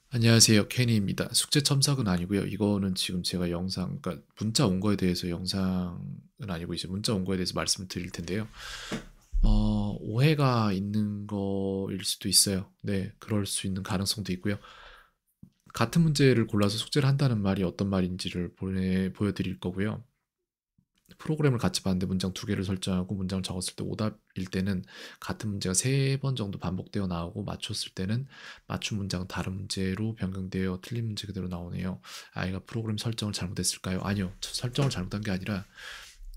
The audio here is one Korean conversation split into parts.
안녕하세요. 케니입니다. 숙제 첨삭은 아니고요. 이거는 지금 제가 영상, 그러니까 문자 온 거에 대해서 영상은 아니고 이제 문자 온 거에 대해서 말씀을 드릴 텐데요. 오해가 있는 거일 수도 있어요. 네, 그럴 수 있는 가능성도 있고요. 같은 문제를 골라서 숙제를 한다는 말이 어떤 말인지를 보여드릴 거고요. 프로그램을 같이 봤는데 문장 두 개를 설정하고 문장을 적었을 때 오답일 때는 같은 문제가 세 번 정도 반복되어 나오고 맞췄을 때는 맞춘 문장은 다른 문제로 변경되어 틀린 문제 그대로 나오네요. 아이가 프로그램 설정을 잘못했을까요? 아니요. 설정을 잘못한 게 아니라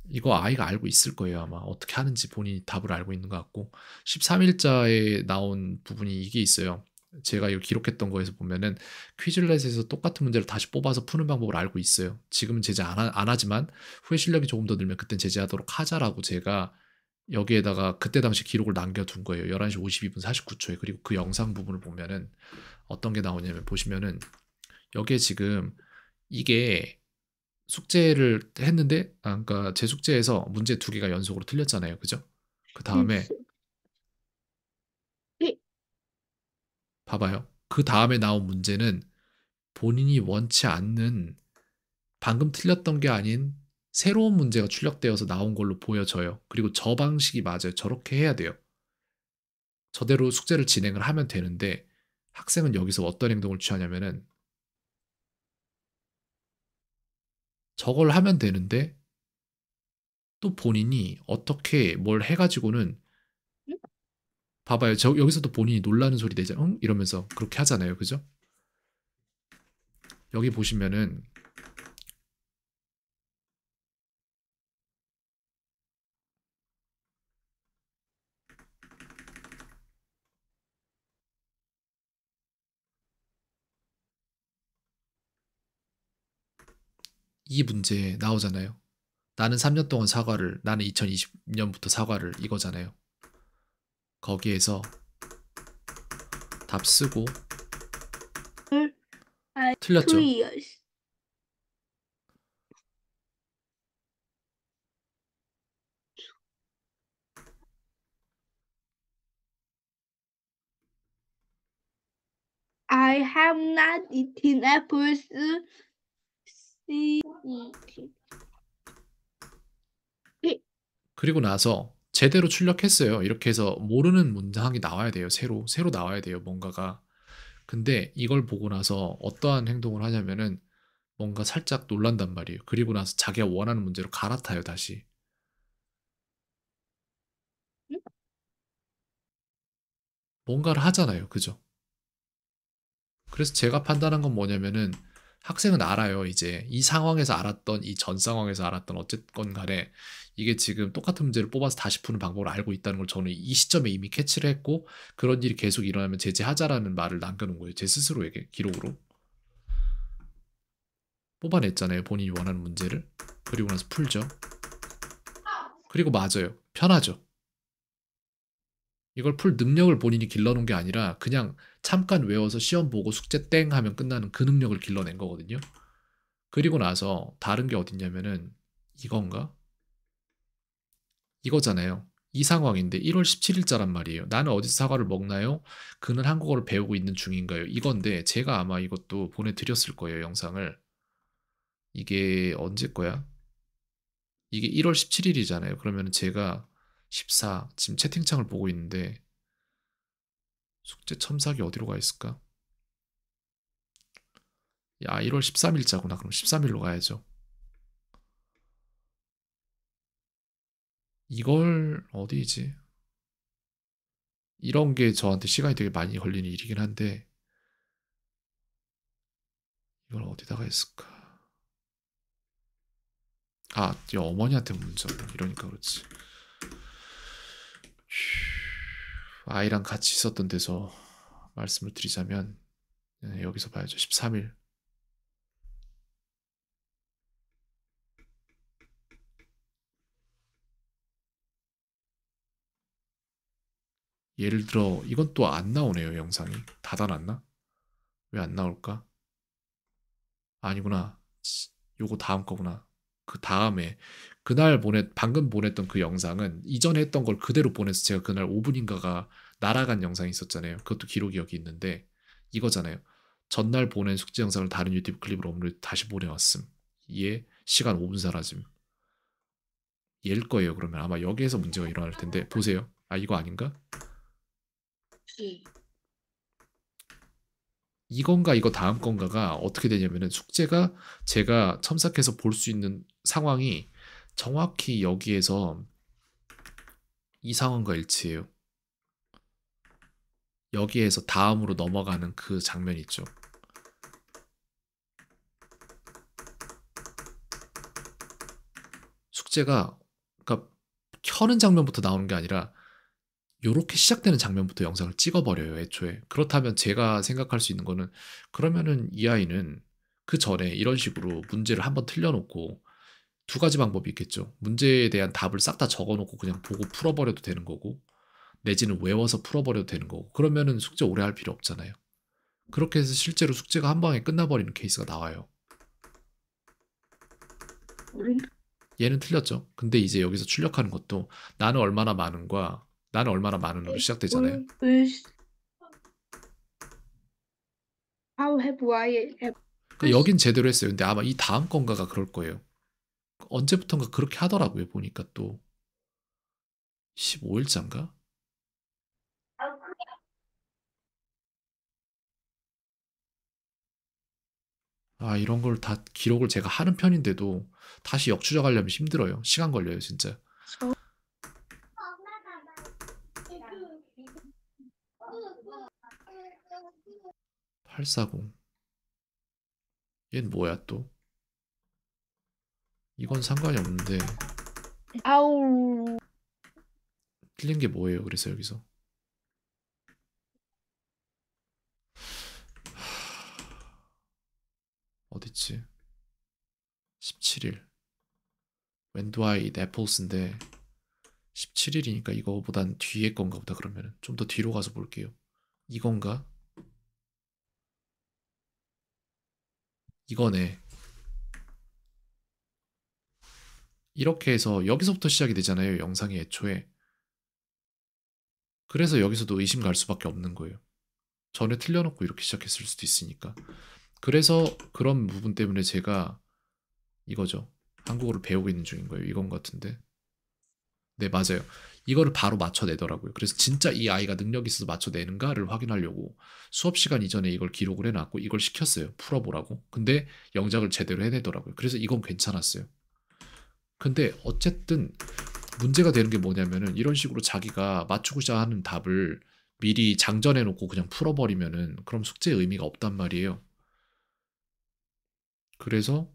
이거 아이가 알고 있을 거예요. 아마 어떻게 하는지 본인이 답을 알고 있는 것 같고 13일자에 나온 부분이 이게 있어요. 제가 이거 기록했던 거에서 보면은 퀴즐렛에서 똑같은 문제를 다시 뽑아서 푸는 방법을 알고 있어요. 지금은 제재 안 하지만 후에 실력이 조금 더 늘면 그땐 제재하도록 하자라고 제가 여기에다가 그때 당시 기록을 남겨둔 거예요. 11시 52분 49초에. 그리고 그 영상 부분을 보면은 어떤 게 나오냐면 보시면은 여기에 지금 이게 숙제를 했는데 그러니까 제 숙제에서 문제 두 개가 연속으로 틀렸잖아요. 그죠? 그 다음에 실수. 예. 봐봐요. 그 다음에 나온 문제는 본인이 원치 않는 방금 틀렸던 게 아닌 새로운 문제가 출력되어서 나온 걸로 보여져요. 그리고 저 방식이 맞아요. 저렇게 해야 돼요. 저대로 숙제를 진행을 하면 되는데 학생은 여기서 어떤 행동을 취하냐면은 저걸 하면 되는데 또 본인이 어떻게 뭘 해가지고는 봐봐요. 여기서도 본인이 놀라는 소리 내잖아요. 응? 이러면서 그렇게 하잖아요. 그죠? 여기 보시면은 이 문제 나오잖아요. 나는 3년 동안 사과를, 나는 2020년부터 사과를 이거잖아요. 거기에서 답 쓰고 Two 틀렸죠? years. I have not eaten apples since. 예. 그리고 나서 제대로 출력했어요. 이렇게 해서 모르는 문항이 나와야 돼요. 새로 나와야 돼요. 뭔가가. 근데 이걸 보고 나서 어떠한 행동을 하냐면은 뭔가 살짝 놀란단 말이에요. 그리고 나서 자기가 원하는 문제로 갈아타요, 다시. 뭔가를 하잖아요. 그죠? 그래서 제가 판단한 건 뭐냐면은 학생은 알아요. 이제 이 상황에서 알았던 이 전 상황에서 알았던 어쨌건 간에 이게 지금 똑같은 문제를 뽑아서 다시 푸는 방법을 알고 있다는 걸 저는 이 시점에 이미 캐치를 했고 그런 일이 계속 일어나면 제재하자라는 말을 남겨놓은 거예요. 제 스스로에게 기록으로 뽑아냈잖아요. 본인이 원하는 문제를. 그리고 나서 풀죠. 그리고 맞아요. 편하죠. 이걸 풀 능력을 본인이 길러놓은 게 아니라 그냥 잠깐 외워서 시험 보고 숙제 땡 하면 끝나는 그 능력을 길러낸 거거든요. 그리고 나서 다른 게 어딨냐면은 이건가? 이거잖아요. 이 상황인데 1월 17일자란 말이에요. 나는 어디서 사과를 먹나요? 그는 한국어를 배우고 있는 중인가요? 이건데 제가 아마 이것도 보내드렸을 거예요, 영상을. 이게 언제 거야? 이게 1월 17일이잖아요. 그러면 제가 14, 지금 채팅창을 보고 있는데 숙제 첨삭이 어디로 가 있을까? 야, 1월 13일자구나. 그럼 13일로 가야죠. 이걸 어디지? 이런 게 저한테 시간이 되게 많이 걸리는 일이긴 한데 이걸 어디다가 했을까? 아, 이 어머니한테 문자 이러니까 그렇지. 아이랑 같이 있었던 데서 말씀을 드리자면 네, 여기서 봐야죠. 13일. 예를 들어 이건 또 안 나오네요. 영상이 닫아놨나? 왜 안 나올까? 아니구나. 요거 다음 거구나. 그 다음에 그날 방금 보냈던 그 영상은 이전에 했던 걸 그대로 보내서 제가 그날 5분인가가 날아간 영상이 있었잖아요. 그것도 기록이 여기 있는데 이거잖아요. 전날 보낸 숙제 영상을 다른 유튜브 클립으로 업로드 다시 보내왔음. 이에 시간 5분 사라짐. 얘일 거예요. 그러면 아마 여기에서 문제가 일어날 텐데 보세요. 아 이거 아닌가? 이건가 이거 다음 건가가 어떻게 되냐면은 숙제가 제가 첨삭해서 볼 수 있는 상황이 정확히 여기에서 이 상황과 일치해요. 여기에서 다음으로 넘어가는 그 장면 있죠. 숙제가 그러니까 켜는 장면부터 나오는 게 아니라 요렇게 시작되는 장면부터 영상을 찍어버려요, 애초에. 그렇다면 제가 생각할 수 있는 거는 그러면은 이 아이는 그 전에 이런 식으로 문제를 한번 틀려놓고 두 가지 방법이 있겠죠. 문제에 대한 답을 싹 다 적어놓고 그냥 보고 풀어버려도 되는 거고 내지는 외워서 풀어버려도 되는 거고 그러면은 숙제 오래 할 필요 없잖아요. 그렇게 해서 실제로 숙제가 한 방에 끝나버리는 케이스가 나와요. 얘는 틀렸죠. 근데 이제 여기서 출력하는 것도 나는 얼마나 많은과 나는 얼마나 많은으로 시작되잖아요. How have I 그러니까 여긴 제대로 했어요. 근데 아마 이 다음 건가가 그럴 거예요. 언제부턴가 그렇게 하더라고요. 보니까 또 15일자인가? 아 이런 걸 다 기록을 제가 하는 편인데도 다시 역추적하려면 힘들어요. 시간 걸려요 진짜. 840. 얘는 뭐야 또? 이건 상관이 없는데 아우 틀린 게 뭐예요? 그래서 여기서 어딨지? 17일. When do I eat apples인데 17일이니까 이거보단 뒤에 건가 보다. 그러면 좀 더 뒤로 가서 볼게요. 이건가? 이거네. 이렇게 해서 여기서부터 시작이 되잖아요. 영상이 애초에. 그래서 여기서도 의심 갈 수밖에 없는 거예요. 전에 틀려놓고 이렇게 시작했을 수도 있으니까. 그래서 그런 부분 때문에 제가 이거죠. 한국어를 배우고 있는 중인 거예요. 이건 것 같은데. 네, 맞아요. 이거를 바로 맞춰내더라고요. 그래서 진짜 이 아이가 능력이 있어서 맞춰내는가를 확인하려고 수업 시간 이전에 이걸 기록을 해놨고 이걸 시켰어요. 풀어보라고. 근데 영작을 제대로 해내더라고요. 그래서 이건 괜찮았어요. 근데 어쨌든 문제가 되는 게 뭐냐면은 이런 식으로 자기가 맞추고자 하는 답을 미리 장전해 놓고 그냥 풀어버리면은 그럼 숙제의 의미가 없단 말이에요. 그래서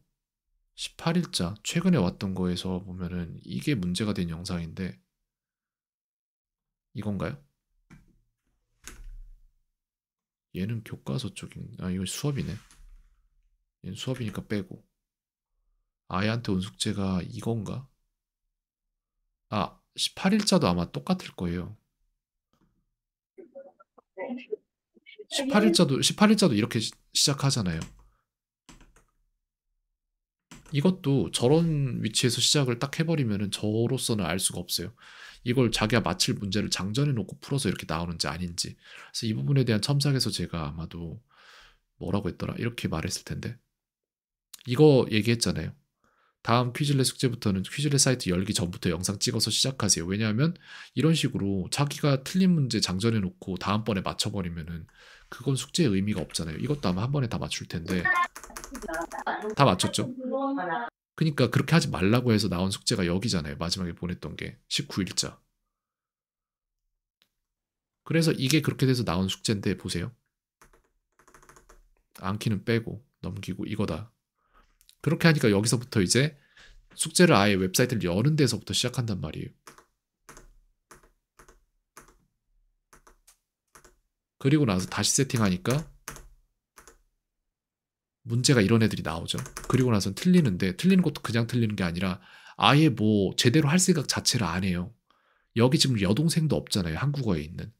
18일자 최근에 왔던 거에서 보면은 이게 문제가 된 영상인데 이건가요? 얘는 교과서 쪽인 아 이거 수업이네. 얘는 수업이니까 빼고 아이한테 온 숙제가 이건가? 아 18일자도 아마 똑같을 거예요. 18일자도 이렇게 시작하잖아요. 이것도 저런 위치에서 시작을 딱 해버리면은 저로서는 알 수가 없어요. 이걸 자기가 맞힐 문제를 장전해 놓고 풀어서 이렇게 나오는지 아닌지. 그래서 이 부분에 대한 첨삭에서 제가 아마도 뭐라고 했더라? 이렇게 말했을 텐데. 이거 얘기했잖아요. 다음 퀴즐렛 숙제부터는 퀴즐렛 사이트 열기 전부터 영상 찍어서 시작하세요. 왜냐하면 이런 식으로 자기가 틀린 문제 장전해 놓고 다음번에 맞춰버리면은 그건 숙제의 의미가 없잖아요. 이것도 아마 한 번에 다 맞출 텐데 다 맞췄죠? 그러니까 그렇게 하지 말라고 해서 나온 숙제가 여기잖아요. 마지막에 보냈던 게 19일자. 그래서 이게 그렇게 돼서 나온 숙제인데 보세요. 암기는 빼고 넘기고 이거다. 그렇게 하니까 여기서부터 이제 숙제를 아예 웹사이트를 여는 데서부터 시작한단 말이에요. 그리고 나서 다시 세팅하니까 문제가 이런 애들이 나오죠. 그리고 나선 틀리는데 틀리는 것도 그냥 틀리는 게 아니라 아예 뭐 제대로 할 생각 자체를 안 해요. 여기 지금 여동생도 없잖아요. 한국어에 있는.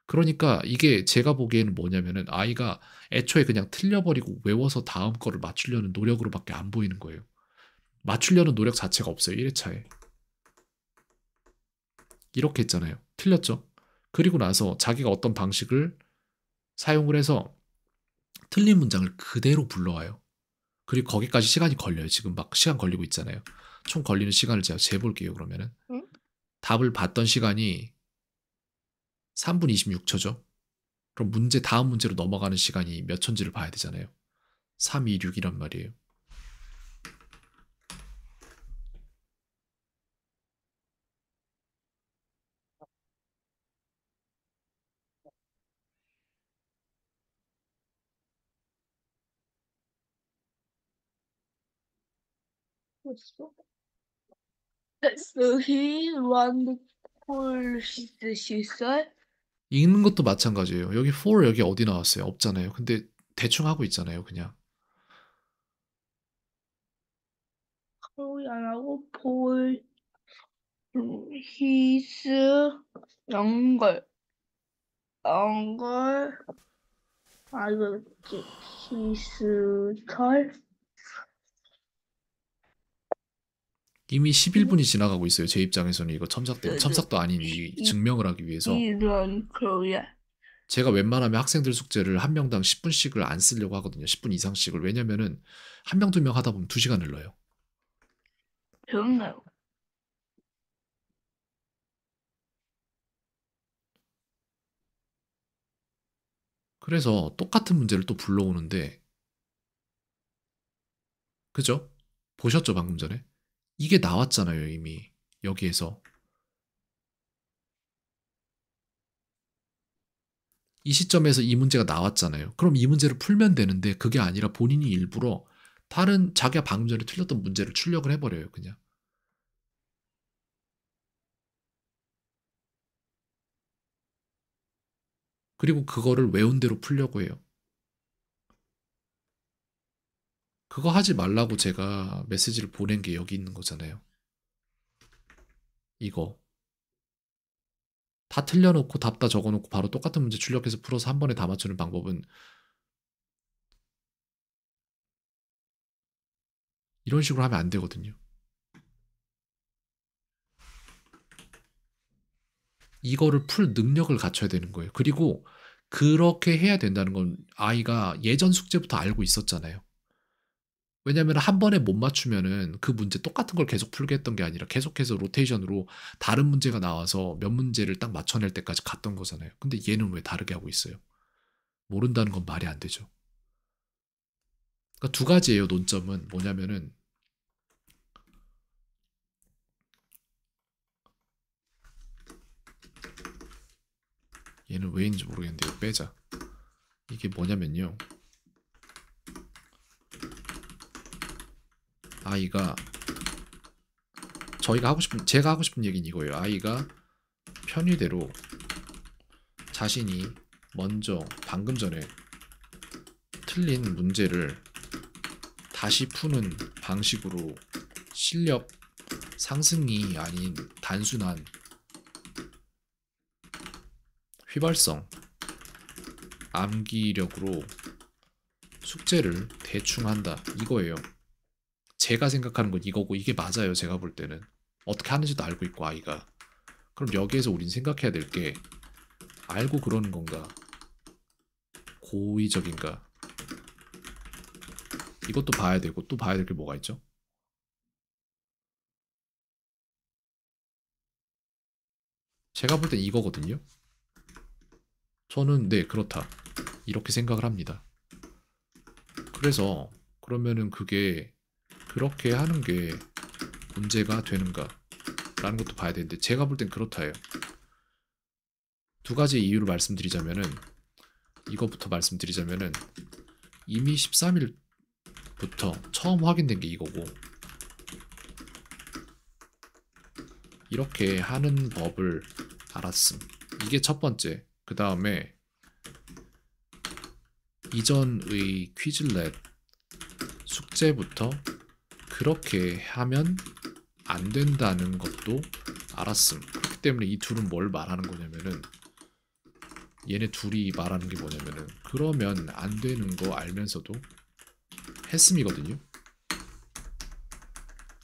그러니까 이게 제가 보기에는 뭐냐면은 아이가 애초에 그냥 틀려버리고 외워서 다음 거를 맞추려는 노력으로밖에 안 보이는 거예요. 맞추려는 노력 자체가 없어요. 1회차에. 이렇게 했잖아요. 틀렸죠. 그리고 나서 자기가 어떤 방식을 사용을 해서 틀린 문장을 그대로 불러와요. 그리고 거기까지 시간이 걸려요. 지금 막 시간 걸리고 있잖아요. 총 걸리는 시간을 제가 재볼게요. 그러면은 응? 답을 봤던 시간이 3분 26초죠. 그럼 문제 다음 문제로 넘어가는 시간이 몇 초인지를 봐야 되잖아요. 3, 2, 6이란 말이에요. 됐어. 됐어. He wonderful 시절. 읽는 것도 마찬가지예요. 여기 for 여기 어디 나왔어요? 없잖아요. 근데 대충 하고 있잖아요. 그냥. 안 하고 볼 his 연걸 연걸 알겠지 시스털 이미 11분이 지나가고 있어요. 제 입장에서는 이거 첨삭도 아닌 이 증명을 하기 위해서 이런 거야. 제가 웬만하면 학생들 숙제를 한 명당 10분씩을 안 쓰려고 하거든요. 10분 이상씩을. 왜냐면은 한 명, 두 명 하다 보면 2시간 흘러요. 병나요. 그래서 똑같은 문제를 또 불러오는데 그죠? 보셨죠 방금 전에? 이게 나왔잖아요 이미 여기에서. 이 시점에서 이 문제가 나왔잖아요. 그럼 이 문제를 풀면 되는데 그게 아니라 본인이 일부러 다른 자기가 방금 전에 틀렸던 문제를 출력을 해버려요 그냥. 그리고 그거를 외운 대로 풀려고 해요. 그거 하지 말라고 제가 메시지를 보낸 게 여기 있는 거잖아요. 이거. 다 틀려놓고 답 다 적어놓고 바로 똑같은 문제 출력해서 풀어서 한 번에 다 맞추는 방법은 이런 식으로 하면 안 되거든요. 이거를 풀 능력을 갖춰야 되는 거예요. 그리고 그렇게 해야 된다는 건 아이가 예전 숙제부터 알고 있었잖아요. 왜냐면 한 번에 못 맞추면은 그 문제 똑같은 걸 계속 풀게 했던 게 아니라 계속해서 로테이션으로 다른 문제가 나와서 몇 문제를 딱 맞춰낼 때까지 갔던 거잖아요. 근데 얘는 왜 다르게 하고 있어요? 모른다는 건 말이 안 되죠. 그러니까 두 가지예요, 논점은. 뭐냐면은 얘는 왜인지 모르겠는데 이거 빼자. 이게 뭐냐면요. 아이가 제가 하고 싶은 얘기는 이거예요. 아이가 편의대로 자신이 먼저 방금 전에 틀린 문제를 다시 푸는 방식으로 실력 상승이 아닌 단순한 휘발성 암기력으로 숙제를 대충 한다 이거예요. 제가 생각하는 건 이거고 이게 맞아요. 제가 볼 때는 어떻게 하는지도 알고 있고 아이가. 그럼 여기에서 우린 생각해야 될 게 알고 그러는 건가 고의적인가 이것도 봐야 되고 또 봐야 될 게 뭐가 있죠? 제가 볼 땐 이거거든요. 저는 네 그렇다 이렇게 생각을 합니다. 그래서 그러면은 그게 그렇게 하는 게 문제가 되는가 라는 것도 봐야 되는데 제가 볼 땐 그렇다예요. 두 가지 이유를 말씀드리자면은 이거부터 말씀드리자면은 이미 13일부터 처음 확인된 게 이거고 이렇게 하는 법을 알았음. 이게 첫 번째. 그 다음에 이전의 퀴즐렛 숙제부터 그렇게 하면 안 된다는 것도 알았음. 그렇기 때문에 이 둘은 뭘 말하는 거냐면은 얘네 둘이 말하는 게 뭐냐면은 그러면 안 되는 거 알면서도 했음이거든요.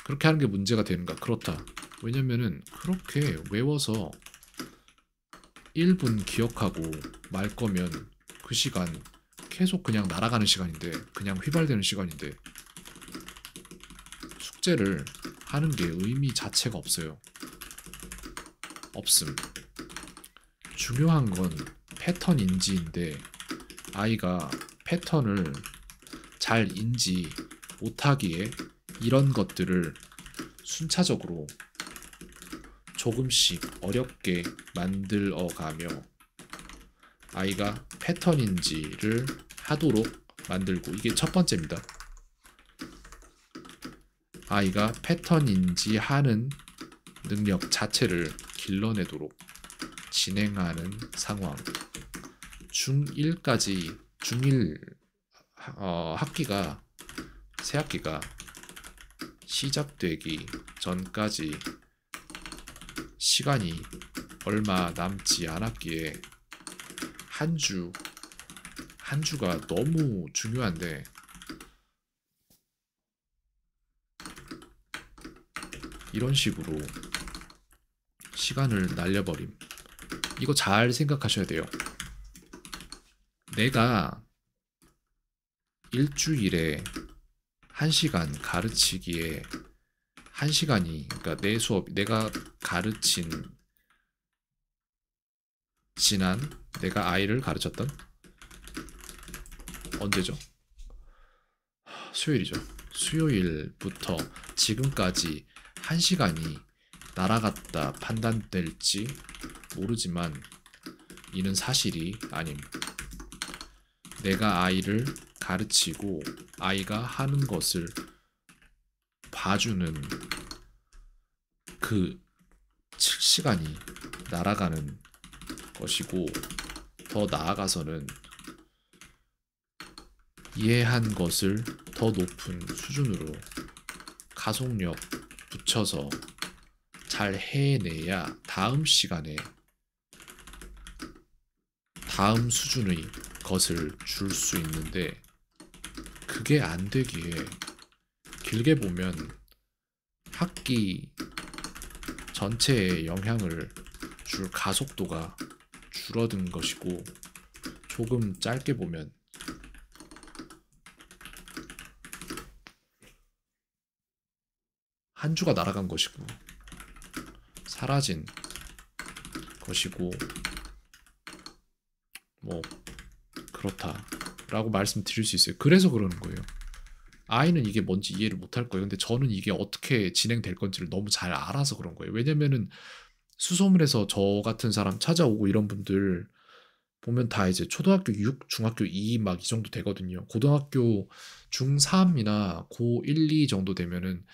그렇게 하는 게 문제가 되는가? 그렇다. 왜냐면은 그렇게 외워서 1분 기억하고 말 거면 그 시간 계속 그냥 날아가는 시간인데, 그냥 휘발되는 시간인데 숙제를 하는 게 의미 자체가 없어요. 없음. 중요한 건 패턴 인지인데 아이가 패턴을 잘 인지 못하기에 이런 것들을 순차적으로 조금씩 어렵게 만들어가며 아이가 패턴 인지를 하도록 만들고, 이게 첫 번째입니다. 아이가 패턴 인지하는 능력 자체를 길러내도록 진행하는 상황. 중1까지 중1 학기가 새 학기가 시작되기 전까지 시간이 얼마 남지 않았기에 한 주가 너무 중요한데 이런 식으로 시간을 날려버림. 이거 잘 생각하셔야 돼요. 내가 일주일에 1시간 가르치기에 1시간이, 그러니까 내 수업, 내가 가르친 지난 내가 아이를 가르쳤던 언제죠? 수요일이죠. 수요일부터 지금까지 1시간이 날아갔다 판단될지 모르지만 이는 사실이 아님. 내가 아이를 가르치고 아이가 하는 것을 봐주는 그 7시간이 날아가는 것이고, 더 나아가서는 이해한 것을 더 높은 수준으로 가속력 붙여서 잘 해내야 다음 시간에 다음 수준의 것을 줄 수 있는데, 그게 안 되기에 길게 보면 학기 전체에 영향을 줄 가속도가 줄어든 것이고, 조금 짧게 보면 한 주가 날아간 것이고 사라진 것이고, 뭐 그렇다라고 말씀드릴 수 있어요. 그래서 그러는 거예요. 아이는 이게 뭔지 이해를 못할 거예요. 근데 저는 이게 어떻게 진행될 건지를 너무 잘 알아서 그런 거예요. 왜냐면은 수소문에서 저 같은 사람 찾아오고 이런 분들 보면 다 이제 초등학교 6, 중학교 2 막 이 정도 되거든요. 고등학교 중3이나 고 1, 2 정도 되면은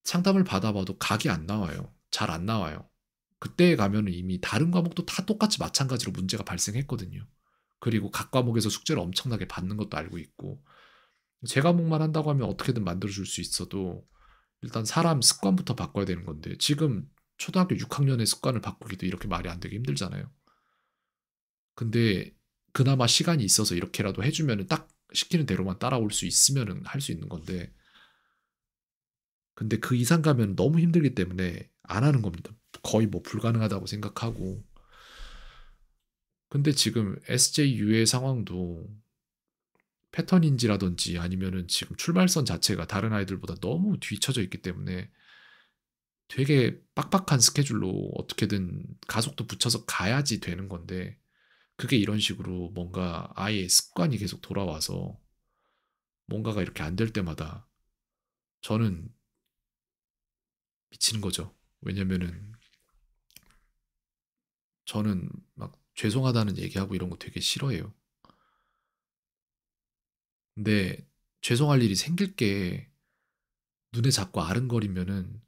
상담을 받아봐도 각이 안 나와요. 잘 안 나와요. 그때 가면은 이미 다른 과목도 다 똑같이 마찬가지로 문제가 발생했거든요. 그리고 각 과목에서 숙제를 엄청나게 받는 것도 알고 있고, 제 과목만 한다고 하면 어떻게든 만들어줄 수 있어도 일단 사람 습관부터 바꿔야 되는 건데, 지금 초등학교 6학년의 습관을 바꾸기도 이렇게 말이 안 되게 힘들잖아요. 근데 그나마 시간이 있어서 이렇게라도 해주면은 딱 시키는 대로만 따라올 수 있으면은 할 수 있는 건데, 근데 그 이상 가면 너무 힘들기 때문에 안 하는 겁니다. 거의 뭐 불가능하다고 생각하고. 근데 지금 SJU의 상황도 패턴인지라든지 아니면은 지금 출발선 자체가 다른 아이들보다 너무 뒤처져 있기 때문에 되게 빡빡한 스케줄로 어떻게든 가속도 붙여서 가야지 되는 건데, 그게 이런 식으로 뭔가 아이의 습관이 계속 돌아와서 뭔가가 이렇게 안 될 때마다 저는 미치는 거죠. 왜냐면은 저는 막 죄송하다는 얘기하고 이런 거 되게 싫어해요. 근데 죄송할 일이 생길 게 눈에 자꾸 아른거리면은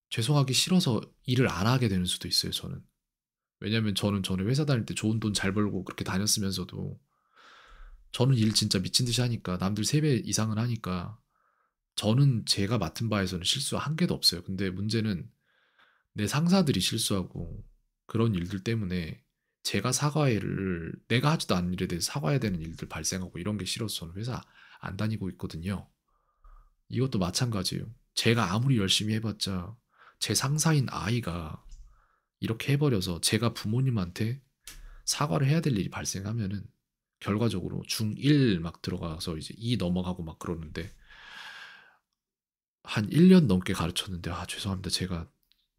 죄송하기 싫어서 일을 안 하게 되는 수도 있어요, 저는. 왜냐면 저는 전에 회사 다닐 때 좋은 돈 잘 벌고 그렇게 다녔으면서도 저는 일 진짜 미친 듯이 하니까, 남들 3배 이상은 하니까 저는 제가 맡은 바에서는 실수 한 개도 없어요. 근데 문제는 내 상사들이 실수하고 그런 일들 때문에 제가 사과를, 내가 하지도 않은 일에 대해서 사과해야 되는 일들 발생하고 이런 게 싫어서 저는 회사 안 다니고 있거든요. 이것도 마찬가지예요. 제가 아무리 열심히 해봤자 제 상사인 아이가 이렇게 해버려서 제가 부모님한테 사과를 해야 될 일이 발생하면은 결과적으로 중1 막 들어가서 이제 2 넘어가고 막 그러는데 한 1년 넘게 가르쳤는데 "아 죄송합니다. 제가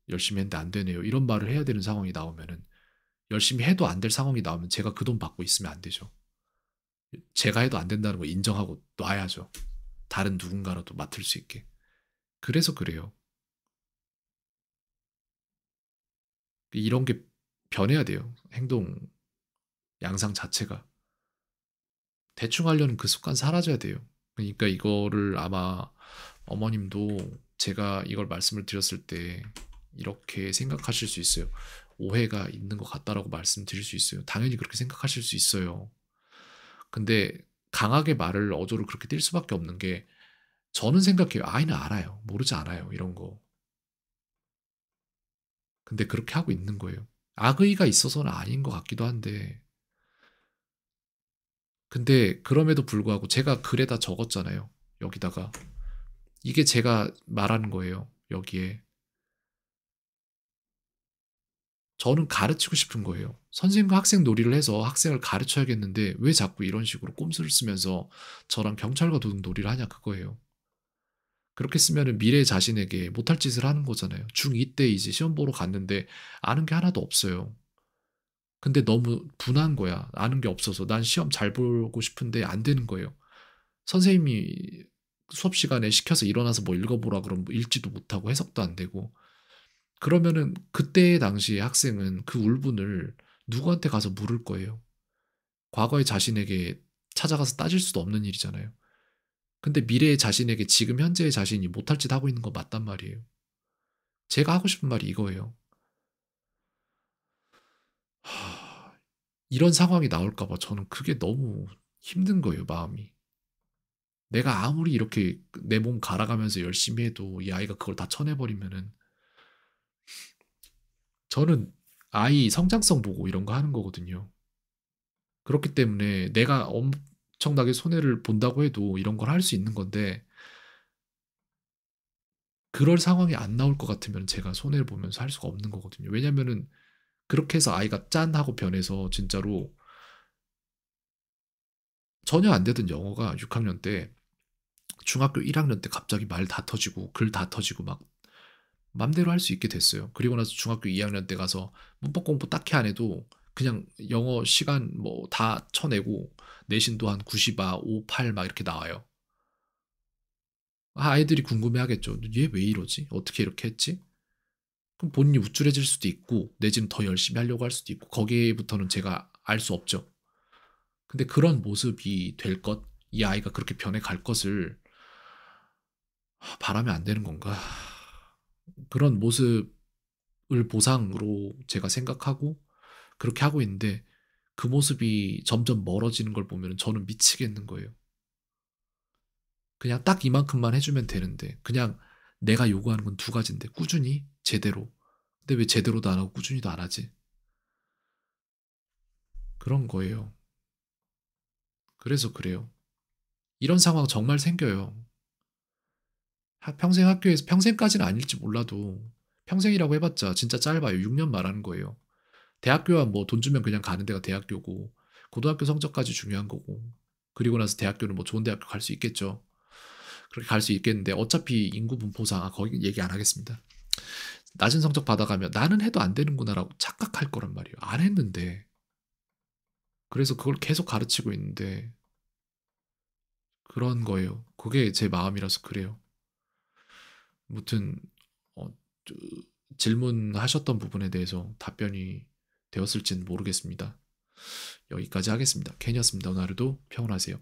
열심히 했는데 안 되네요." 이런 말을 해야 되는 상황이 나오면은 열심히 해도 안 될 상황이 나오면 제가 그 돈 받고 있으면 안 되죠. 제가 해도 안 된다는 거 인정하고 놔야죠. 다른 누군가라도 맡을 수 있게. 그래서 그래요. 이런 게 변해야 돼요. 행동 양상 자체가. 대충 하려는 그 습관 사라져야 돼요. 그러니까 이거를 아마 어머님도 제가 이걸 말씀을 드렸을 때 이렇게 생각하실 수 있어요. "오해가 있는 것 같다."라고 말씀드릴 수 있어요. 당연히 그렇게 생각하실 수 있어요. 근데 강하게 말을 어조를 그렇게 띨 수밖에 없는 게 저는 생각해요. 아이는 알아요. 모르지 않아요, 이런 거. 근데 그렇게 하고 있는 거예요. 악의가 있어서는 아닌 것 같기도 한데 근데 그럼에도 불구하고 제가 글에다 적었잖아요, 여기다가. 이게 제가 말하는 거예요, 여기에. 저는 가르치고 싶은 거예요. 선생님과 학생 놀이를 해서 학생을 가르쳐야겠는데 왜 자꾸 이런 식으로 꼼수를 쓰면서 저랑 경찰과 도둑 놀이를 하냐 그거예요. 그렇게 쓰면은 미래 자신에게 못할 짓을 하는 거잖아요. 중2 때 이제 시험 보러 갔는데 아는 게 하나도 없어요. 근데 너무 분한 거야. 아는 게 없어서. 난 시험 잘 보고 싶은데 안 되는 거예요. 선생님이 수업 시간에 시켜서 일어나서 뭐 읽어보라 그러면 뭐 읽지도 못하고 해석도 안 되고. 그러면은 그때 당시에 학생은 그 울분을 누구한테 가서 물을 거예요. 과거의 자신에게 찾아가서 따질 수도 없는 일이잖아요. 근데 미래의 자신에게 지금 현재의 자신이 못할 짓 하고 있는 거 맞단 말이에요. 제가 하고 싶은 말이 이거예요. 하, 이런 상황이 나올까 봐 저는 그게 너무 힘든 거예요, 마음이. 내가 아무리 이렇게 내 몸 갈아가면서 열심히 해도 이 아이가 그걸 다 쳐내버리면은 저는 아이 성장성 보고 이런 거 하는 거거든요. 그렇기 때문에 내가 엄청나게 손해를 본다고 해도 이런 걸 할 수 있는 건데 그럴 상황이 안 나올 것 같으면 제가 손해를 보면서 할 수가 없는 거거든요. 왜냐면은 그렇게 해서 아이가 짠 하고 변해서 진짜로 전혀 안 되던 영어가 6학년 때 중학교 1학년 때 갑자기 말 다 터지고 글 다 터지고 막 맘대로 할 수 있게 됐어요. 그리고 나서 중학교 2학년 때 가서 문법 공부 딱히 안 해도 그냥 영어 시간 뭐 다 쳐내고 내신도 한 90, 5, 8 막 이렇게 나와요. 아이들이 궁금해하겠죠. "얘 왜 이러지? 어떻게 이렇게 했지?" 그럼 본인이 우쭐해질 수도 있고 내지는 더 열심히 하려고 할 수도 있고 거기에부터는 제가 알 수 없죠. 근데 그런 모습이 될 것, 이 아이가 그렇게 변해갈 것을 바라면 안 되는 건가? 그런 모습을 보상으로 제가 생각하고 그렇게 하고 있는데 그 모습이 점점 멀어지는 걸 보면 저는 미치겠는 거예요. 그냥 딱 이만큼만 해주면 되는데 그냥 내가 요구하는 건 두 가지인데 꾸준히 제대로. 근데 왜 제대로도 안 하고 꾸준히도 안 하지? 그런 거예요. 그래서 그래요. 이런 상황 정말 생겨요. 평생 학교에서 평생까지는 아닐지 몰라도 평생이라고 해봤자 진짜 짧아요. 6년 말하는 거예요. 대학교야 뭐 돈 주면 그냥 가는 데가 대학교고 고등학교 성적까지 중요한 거고 그리고 나서 대학교는 뭐 좋은 대학교 갈 수 있겠죠. 그렇게 갈 수 있겠는데 어차피 인구 분포상 거기 얘기 안 하겠습니다. 낮은 성적 받아가면 '나는 해도 안 되는구나.'라고 착각할 거란 말이에요. 안 했는데. 그래서 그걸 계속 가르치고 있는데 그런 거예요. 그게 제 마음이라서 그래요. 무튼 어 저 질문하셨던 부분에 대해서 답변이 되었을지는 모르겠습니다. 여기까지 하겠습니다. 켄이었습니다. 오늘 하루도 평온하세요.